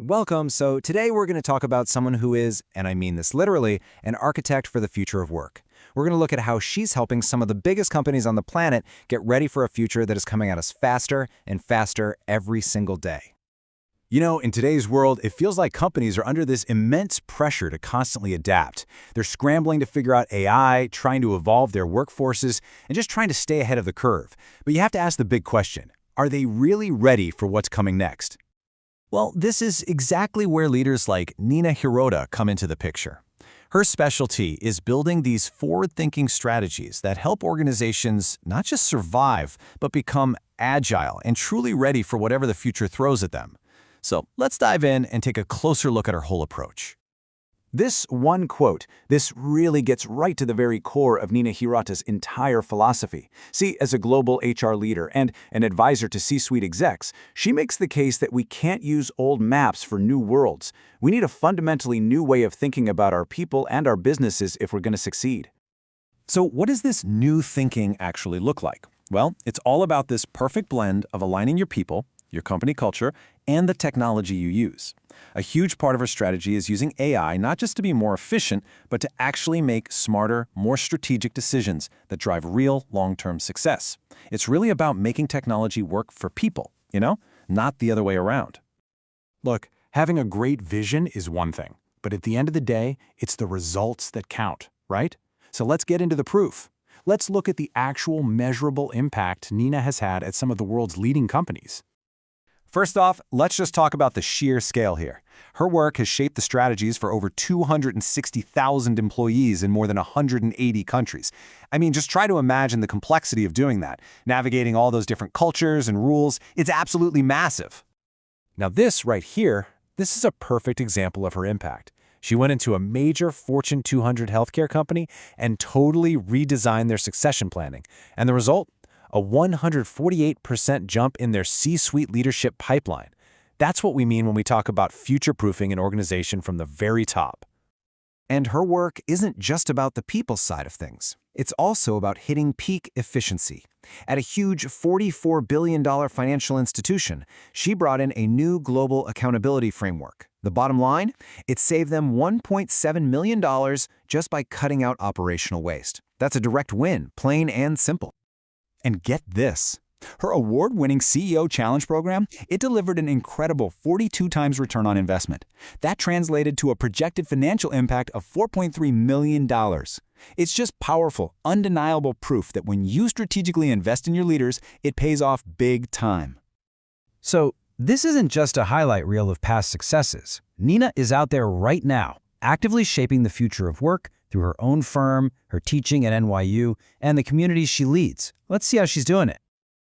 Welcome. So today we're going to talk about someone who is, and I mean this literally, an architect for the future of work. We're going to look at how she's helping some of the biggest companies on the planet get ready for a future that is coming at us faster and faster every single day. In today's world, it feels like companies are under this immense pressure to constantly adapt. They're scrambling to figure out AI, trying to evolve their workforces, and just trying to stay ahead of the curve. But you have to ask the big question, are they really ready for what's coming next? Well, this is exactly where leaders like Nina Hirota come into the picture. Her specialty is building these forward-thinking strategies that help organizations not just survive, but become agile and truly ready for whatever the future throws at them. So let's dive in and take a closer look at her whole approach. This one quote, this really gets right to the very core of Nina Hirota's entire philosophy. See, as a global HR leader and an advisor to C-suite execs, she makes the case that we can't use old maps for new worlds. We need a fundamentally new way of thinking about our people and our businesses if we're going to succeed. So what does this new thinking actually look like? Well, it's all about this perfect blend of aligning your people, your company culture, and the technology you use. A huge part of her strategy is using AI not just to be more efficient, but to actually make smarter, more strategic decisions that drive real long-term success. It's really about making technology work for people, not the other way around. Look, having a great vision is one thing, but at the end of the day, it's the results that count, right? So let's get into the proof. Let's look at the actual measurable impact Nina has had at some of the world's leading companies. First off, let's just talk about the sheer scale here. Her work has shaped the strategies for over 260,000 employees in more than 180 countries. I mean, just try to imagine the complexity of doing that, navigating all those different cultures and rules. It's absolutely massive. Now this right here, this is a perfect example of her impact. She went into a major Fortune 200 healthcare company and totally redesigned their succession planning. And the result? A 148% jump in their C-suite leadership pipeline. That's what we mean when we talk about future-proofing an organization from the very top. And her work isn't just about the people side of things. It's also about hitting peak efficiency. At a huge $44 billion financial institution, she brought in a new global accountability framework. The bottom line? It saved them $1.7 million just by cutting out operational waste. That's a direct win, plain and simple. And get this, her award-winning CEO Challenge program, it delivered an incredible 42 times return on investment. That translated to a projected financial impact of $4.3 million. It's just powerful, undeniable proof that when you strategically invest in your leaders, it pays off big time. So this isn't just a highlight reel of past successes. Nina is out there right now, actively shaping the future of work through her own firm, her teaching at NYU, and the communities she leads. Let's see how she's doing it.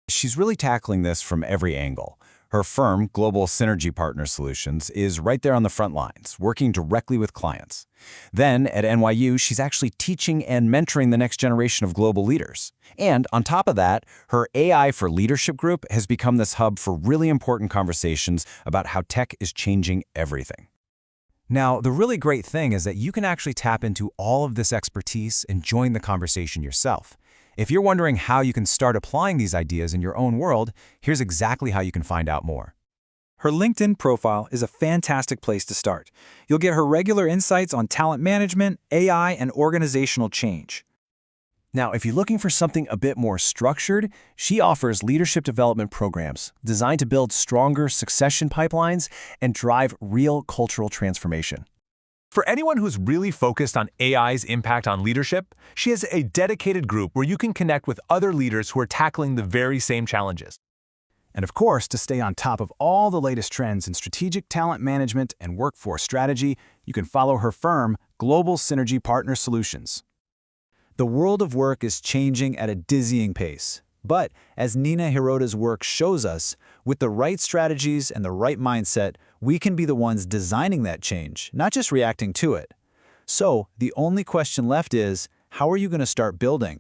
She's really tackling this from every angle. Her firm, Global Synergy Partner Solutions, is right there on the front lines, working directly with clients. Then, at NYU, she's actually teaching and mentoring the next generation of global leaders. And on top of that, her AI for Leadership group has become this hub for really important conversations about how tech is changing everything. Now, the really great thing is that you can actually tap into all of this expertise and join the conversation yourself. If you're wondering how you can start applying these ideas in your own world, here's exactly how you can find out more. Her LinkedIn profile is a fantastic place to start. You'll get her regular insights on talent management, AI, and organizational change. Now, if you're looking for something a bit more structured, she offers leadership development programs designed to build stronger succession pipelines and drive real cultural transformation. For anyone who's really focused on AI's impact on leadership, she has a dedicated group where you can connect with other leaders who are tackling the very same challenges. And of course, to stay on top of all the latest trends in strategic talent management and workforce strategy, you can follow her firm, Global Synergy Partner Solutions. The world of work is changing at a dizzying pace. But as Nina Hirota's work shows us, with the right strategies and the right mindset, we can be the ones designing that change, not just reacting to it. So the only question left is, how are you going to start building?